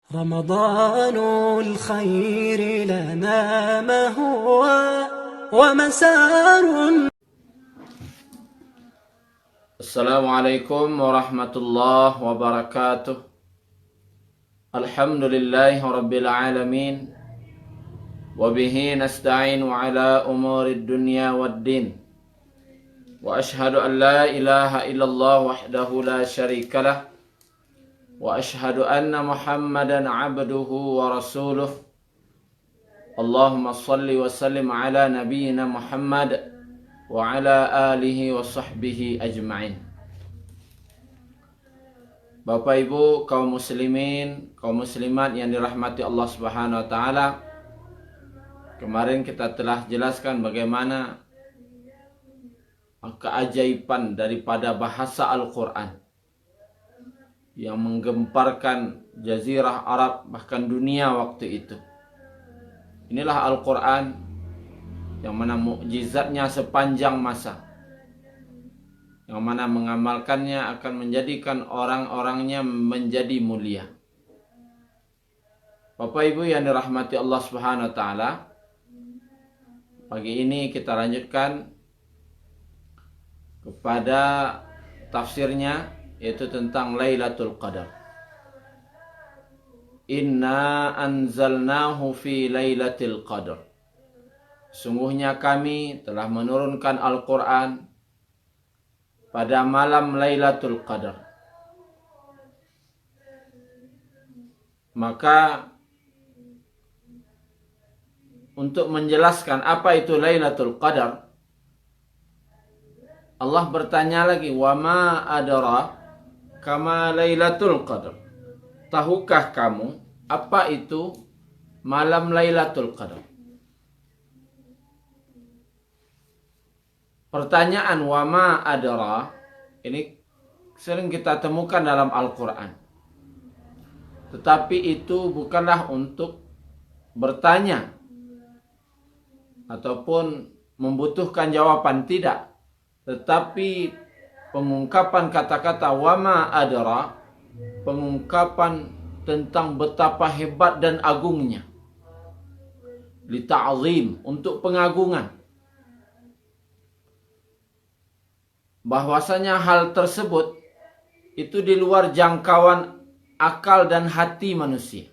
رمضان الخير لنا ما هو ومسار. Assalamualaikum warahmatullahi wabarakatuh. Alhamdulillahi rabbil alamin. Wabihi nasta'inu ala umurid dunya waddin. Wa ashhadu an la ilaha illallah wahdahu la syarikalah. Wa ashhadu anna Muhammadan abduhu wa rasuluh. Allahumma salli wa sallim ala nabiyyina Muhammad wa ala alihi wa sahbihi ajma'in. Bapak Ibu kaum muslimin, kaum muslimat yang dirahmati Allah Subhanahu wa taala. Kemarin kita telah jelaskan bagaimana keajaiban daripada bahasa Al-Qur'an yang menggemparkan jazirah Arab bahkan dunia waktu itu. Inilah Al-Qur'an yang mana mukjizatnya sepanjang masa, yang mana mengamalkannya akan menjadikan orang-orangnya menjadi mulia. Bapak Ibu yang dirahmati Allah Subhanahu wa taala, pagi ini kita lanjutkan kepada tafsirnya, yaitu tentang Lailatul Qadar. Inna anzalnahu fi Lailatul Qadar. Sungguhnya kami telah menurunkan Al-Quran pada malam Lailatul Qadar. Maka untuk menjelaskan apa itu Lailatul Qadar, Allah bertanya lagi, wa ma adara kama Lailatul Qadar. Tahukah kamu apa itu malam Lailatul Qadar? Pertanyaan wa ma adara ini sering kita temukan dalam Al-Quran. Tetapi itu bukanlah untuk bertanya ataupun membutuhkan jawaban, tidak. Tetapi pengungkapan kata-kata wa ma adara, pengungkapan tentang betapa hebat dan agungnya. Li ta'zim, untuk pengagungan. Bahwasanya hal tersebut itu di luar jangkauan akal dan hati manusia.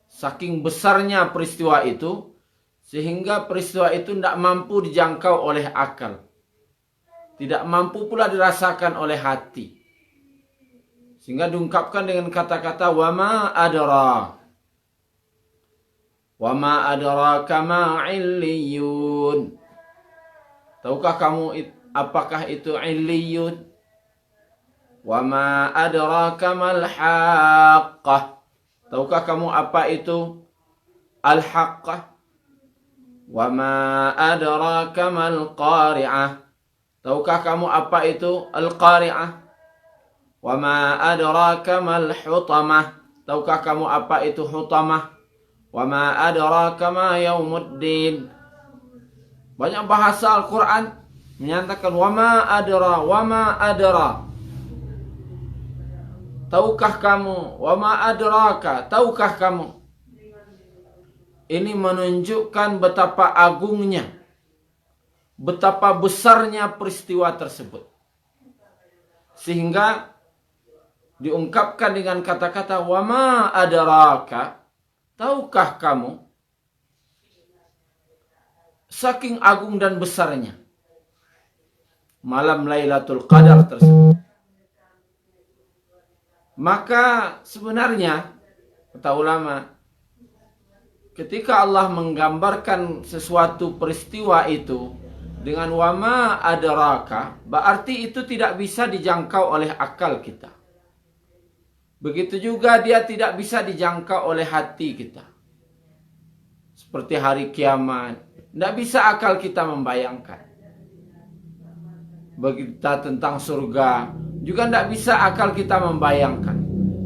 Saking besarnya peristiwa itu, sehingga peristiwa itu tidak mampu dijangkau oleh akal. Tidak mampu pula dirasakan oleh hati. Sehingga diungkapkan dengan kata-kata wa ma adara. Wa ma adraka ma illiyun. Tahukah kamu apakah itu illiyun? Wa ma adraka mal haqqah. Tahukah kamu apa itu al-haqqah? Wa ma adraka mal qari'ah. Tahukah kamu apa itu al-qari'ah? Wa ma adraka mal hutamah. Tahukah kamu apa itu hutamah? Wa ma adraka ma yaumuddin. Banyak bahasa Al-Quran menyatakan wa ma adra, wa ma adra. Tahukah kamu? Wa ma adraka, tahukah kamu? Ini menunjukkan betapa agungnya, betapa besarnya peristiwa tersebut. Sehingga diungkapkan dengan kata-kata wa ma adraka, tahukah kamu? Saking agung dan besarnya malam Lailatul Qadar tersebut. Maka sebenarnya kata ulama, ketika Allah menggambarkan sesuatu peristiwa itu dengan wa ma adraka, berarti itu tidak bisa dijangkau oleh akal kita. Begitu juga dia tidak bisa dijangkau oleh hati kita. Seperti hari kiamat, tidak bisa akal kita membayangkan. Berita tentang surga juga tidak bisa akal kita membayangkan.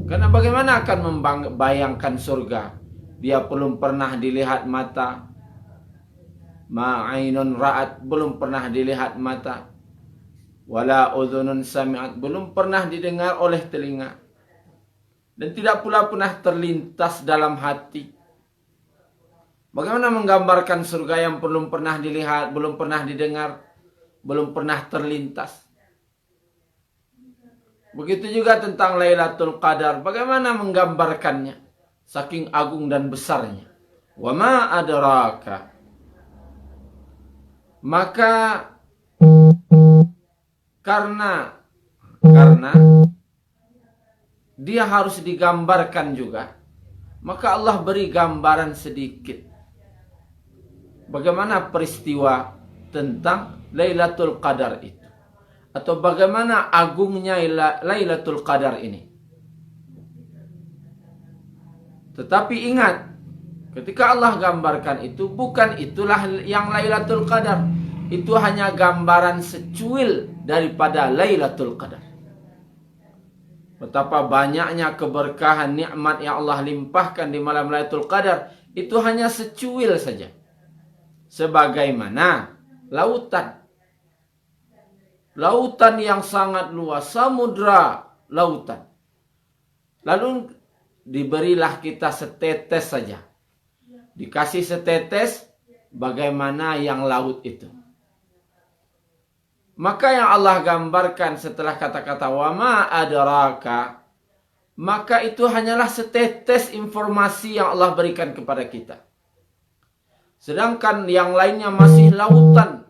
Karena bagaimana akan membayangkan surga? Dia belum pernah dilihat mata. Ma'ainun ra'at, belum pernah dilihat mata. Wala udhunun sami'at, belum pernah didengar oleh telinga. dan tidak pula pernah terlintas dalam hati. Bagaimana menggambarkan surga yang belum pernah dilihat, belum pernah didengar, belum pernah terlintas? Begitu juga tentang Lailatul Qadar. Bagaimana menggambarkannya? Saking agung dan besarnya. Wa ma adraka. Maka karena dia harus digambarkan juga, maka Allah beri gambaran sedikit. Bagaimana peristiwa tentang Lailatul Qadar itu, atau bagaimana agungnya Lailatul Qadar ini. Tetapi ingat, ketika Allah gambarkan itu, bukan itulah yang Lailatul Qadar. Itu hanya gambaran secuil daripada Lailatul Qadar. Betapa banyaknya keberkahan nikmat yang Allah limpahkan di malam Lailatul Qadar, itu hanya secuil saja. Sebagaimana lautan. Lautan yang sangat luas, samudra lautan. Lalu diberilah kita setetes saja. Dikasih setetes, bagaimana yang laut itu. Maka yang Allah gambarkan setelah kata-kata wa ma adraka, maka itu hanyalah setetes informasi yang Allah berikan kepada kita. Sedangkan yang lainnya masih lautan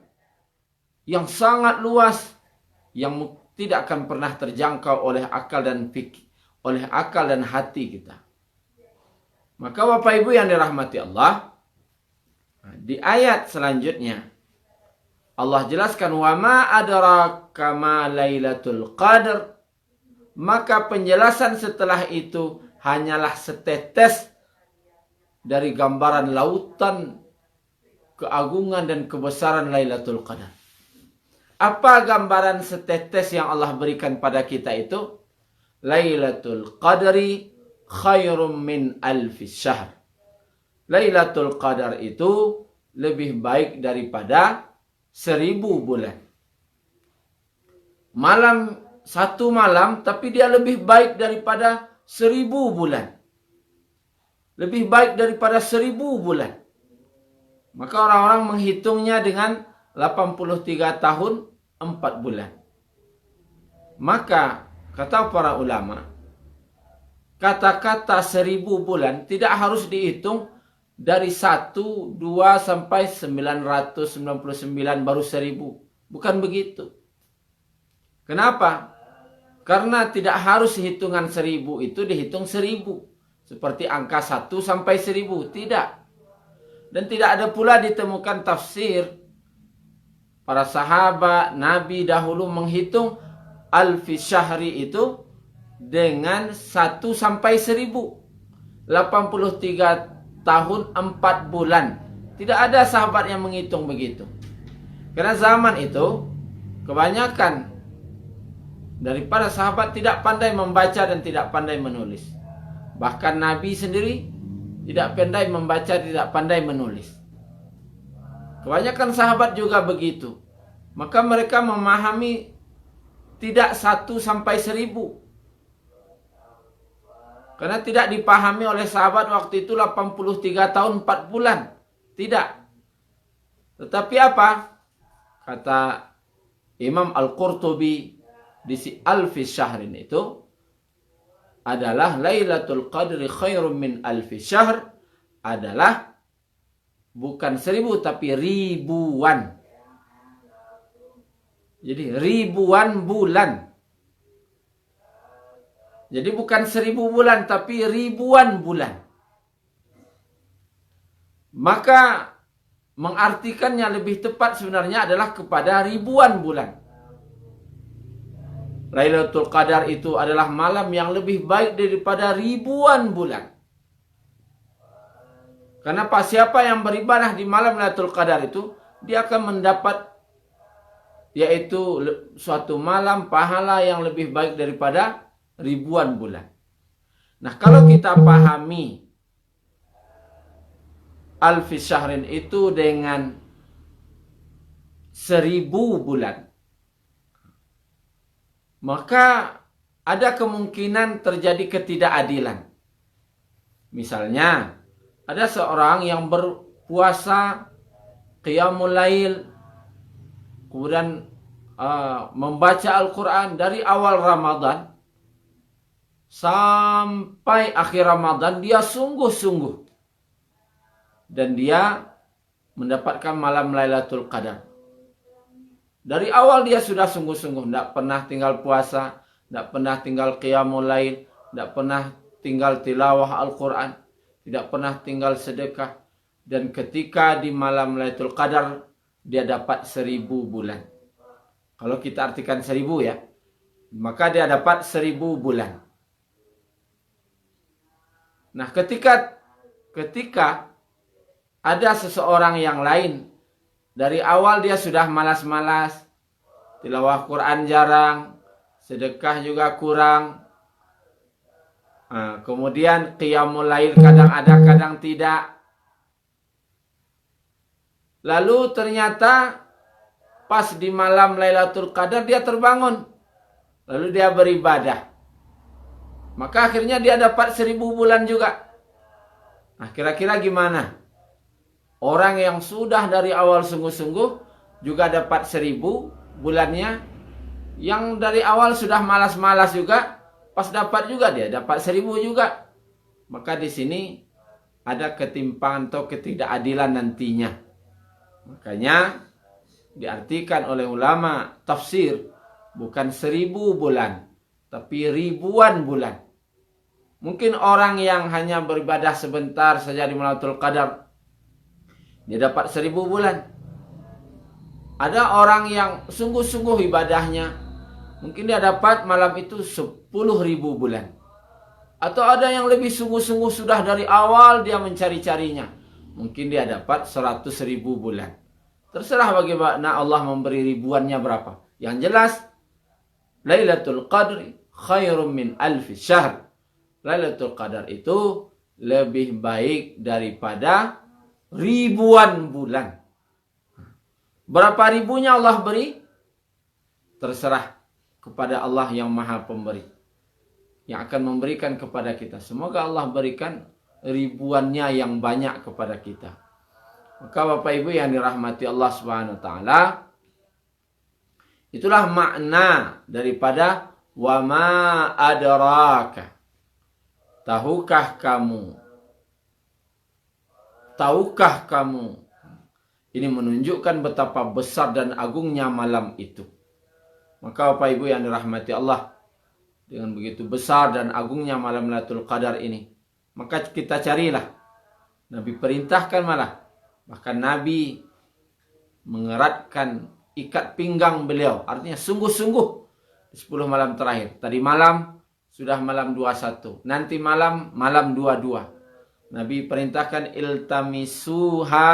yang sangat luas, yang tidak akan pernah terjangkau oleh akal dan fikir, oleh akal dan hati kita. Maka Bapak Ibu yang dirahmati Allah, di ayat selanjutnya Allah jelaskan wa ma adraka ma Lailatul Qadar. Maka penjelasan setelah itu hanyalah setetes dari gambaran lautan keagungan dan kebesaran Lailatul Qadar. Apa gambaran setetes yang Allah berikan pada kita itu? Lailatul Qadri khairum min alfi syahr. Lailatul Qadar itu lebih baik daripada 1000 bulan. Satu malam, tapi dia lebih baik daripada 1000 bulan. Lebih baik daripada 1000 bulan. Maka orang-orang menghitungnya dengan 83 tahun 4 bulan. Maka kata para ulama, kata-kata 1000 bulan tidak harus dihitung dari 1, 2 sampai 999 baru 1000. Bukan begitu. Kenapa? Karena tidak harus hitungan 1000 itu dihitung 1000. Seperti angka 1 sampai 1000. Tidak. Dan tidak ada pula ditemukan tafsir para sahabat Nabi dahulu menghitung alfi syahri itu dengan 1 sampai 1000. 83 tahun 4 bulan. Tidak ada sahabat yang menghitung begitu. Karena zaman itu kebanyakan daripada sahabat tidak pandai membaca dan tidak pandai menulis. Bahkan Nabi sendiri tidak pandai membaca, tidak pandai menulis. Kebanyakan sahabat juga begitu. Maka mereka memahami tidak 1 sampai 1000. Karena tidak dipahami oleh sahabat waktu itu 83 tahun 4 bulan. Tidak. Tetapi apa? Kata Imam Al-Qurtubi di si Alfi Syahrin itu adalah Lailatul Qadri khairum min alfi syahr, adalah bukan 1000 tapi ribuan. Jadi ribuan bulan. Jadi bukan 1000 bulan tapi ribuan bulan. Maka mengartikannya lebih tepat sebenarnya adalah kepada ribuan bulan. Lailatul Qadar itu adalah malam yang lebih baik daripada ribuan bulan. Kenapa? Siapa yang beribadah di malam Lailatul Qadar itu, dia akan mendapat yaitu suatu malam pahala yang lebih baik daripada ribuan bulan. Nah, kalau kita pahami alfi syahrin itu dengan 1000 bulan, maka ada kemungkinan terjadi ketidakadilan. Misalnya, ada seorang yang berpuasa qiyamul lail, kemudian membaca Al-Quran dari awal Ramadan sampai akhir Ramadan, dia sungguh-sungguh. Dan dia mendapatkan malam Lailatul Qadar. Dari awal dia sudah sungguh-sungguh, tidak pernah tinggal puasa, tidak pernah tinggal qiyamul lail, tidak pernah tinggal tilawah Al-Quran, tidak pernah tinggal sedekah. Dan ketika di malam Lailatul Qadar, dia dapat 1000 bulan. Kalau kita artikan 1000 ya, maka dia dapat 1000 bulan. Nah, ketika ada seseorang yang lain, dari awal dia sudah malas-malas, tilawah Quran jarang, sedekah juga kurang, kemudian qiyamul lail kadang ada, kadang tidak. Lalu ternyata pas di malam Lailatul Qadar dia terbangun, lalu dia beribadah. Maka akhirnya dia dapat 1000 bulan juga. Nah, kira-kira gimana? Orang yang sudah dari awal sungguh-sungguh juga dapat 1000 bulannya. Yang dari awal sudah malas-malas juga, pas dapat juga dia dapat 1000 juga. Maka di sini ada ketimpangan atau ketidakadilan nantinya. Makanya diartikan oleh ulama tafsir bukan 1000 bulan, tapi ribuan bulan. Mungkin orang yang hanya beribadah sebentar saja di Lailatul Qadar, dia dapat 1000 bulan. Ada orang yang sungguh-sungguh ibadahnya, mungkin dia dapat malam itu 10.000 bulan. Atau ada yang lebih sungguh-sungguh sudah dari awal dia mencari-carinya, mungkin dia dapat 100.000 bulan. Terserah bagaimana Allah memberi ribuannya berapa. Yang jelas, Lailatul Qadri khairum min alfi syahr. Lailatul Qadar itu lebih baik daripada ribuan bulan. Berapa ribunya Allah beri? Terserah kepada Allah yang Maha Pemberi, yang akan memberikan kepada kita. Semoga Allah berikan ribuannya yang banyak kepada kita. Maka Bapak Ibu yang dirahmati Allah Subhanahu wa taala, itulah makna daripada wa ma adraka. Tahukah kamu? Tahukah kamu? Ini menunjukkan betapa besar dan agungnya malam itu. Maka Bapak Ibu yang dirahmati Allah, dengan begitu besar dan agungnya malam Lailatul Qadar ini, maka kita carilah. Nabi perintahkan malah. Bahkan Nabi mengeratkan ikat pinggang beliau. Artinya sungguh-sungguh di 10 malam terakhir. Tadi malam sudah malam 21. Nanti malam 22. Nabi perintahkan iltamisuha.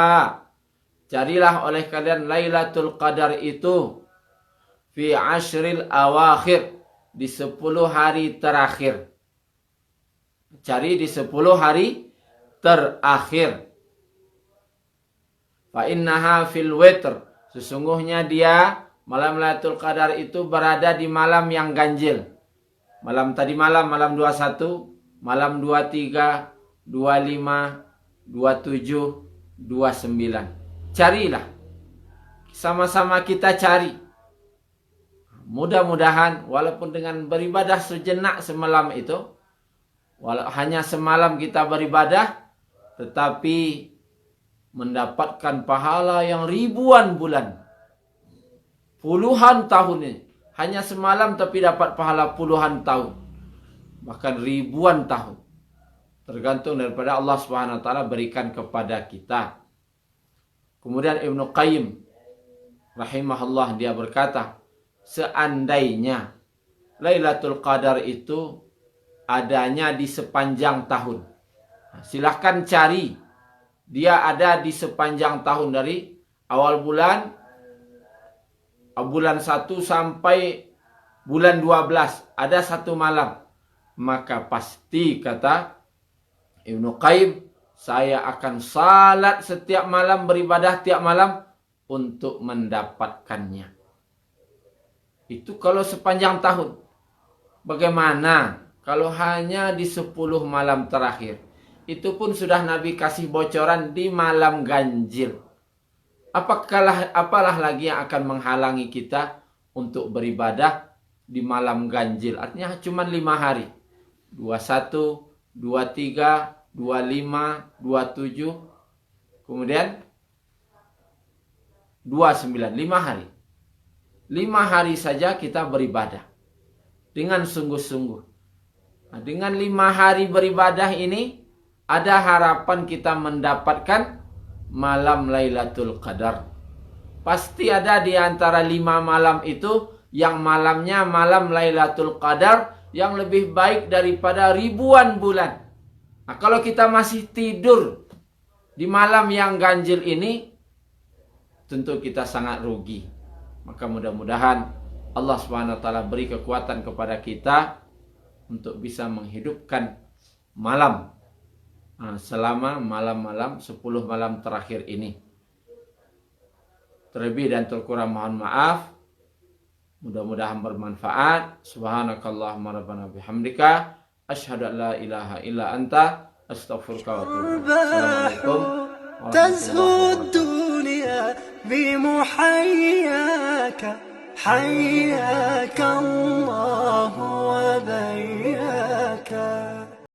Carilah oleh kalian Lailatul Qadar itu fi ashril awakhir, di 10 hari terakhir. Cari di 10 hari terakhir. Fa innaha fil witr. Sesungguhnya dia malam Lailatul Qadar itu berada di malam yang ganjil. Malam tadi malam 21, malam 23, 25, 27, 29. Carilah. Sama-sama kita cari. Mudah-mudahan walaupun dengan beribadah sejenak semalam itu, walau hanya semalam kita beribadah, tetapi mendapatkan pahala yang ribuan bulan. Puluhan tahun ini. Hanya semalam tapi dapat pahala puluhan tahun. Bahkan ribuan tahun. Tergantung daripada Allah Subhanahu wa taala berikan kepada kita. Kemudian Ibnu Qayyim rahimahullah dia berkata, seandainya Lailatul Qadar itu adanya di sepanjang tahun. Silahkan cari. Dia ada di sepanjang tahun dari awal bulan 1 sampai bulan 12. Ada satu malam. Maka pasti kata Ibnu Qayyim, saya akan salat setiap malam, beribadah tiap malam untuk mendapatkannya. Itu kalau sepanjang tahun. Bagaimana kalau hanya di 10 malam terakhir? Itu pun sudah Nabi kasih bocoran di malam ganjil. Apalah lagi yang akan menghalangi kita untuk beribadah di malam ganjil? Artinya cuma 5 hari. 21, 23, 25, 27, kemudian 29, 5 hari. 5 hari saja kita beribadah dengan sungguh-sungguh. Nah, dengan 5 hari beribadah ini, ada harapan kita mendapatkan malam Lailatul Qadar. Pasti ada di antara 5 malam itu yang malamnya malam Lailatul Qadar yang lebih baik daripada ribuan bulan. Nah, kalau kita masih tidur di malam yang ganjil ini, tentu kita sangat rugi. Maka mudah-mudahan Allah SWT beri kekuatan kepada kita untuk bisa menghidupkan malam selama malam-malam 10 malam terakhir ini. Terlebih dan terkurang mohon maaf. Mudah-mudahan bermanfaat. Subhanakallahumma rabbana bihamdika asyhadu an la ilaha illa anta astaghfiruka wa atubu ilaik. Assalamualaikum تزهو warahmatullahi wabarakatuh. الدنيا بمحياك حياك الله وبياك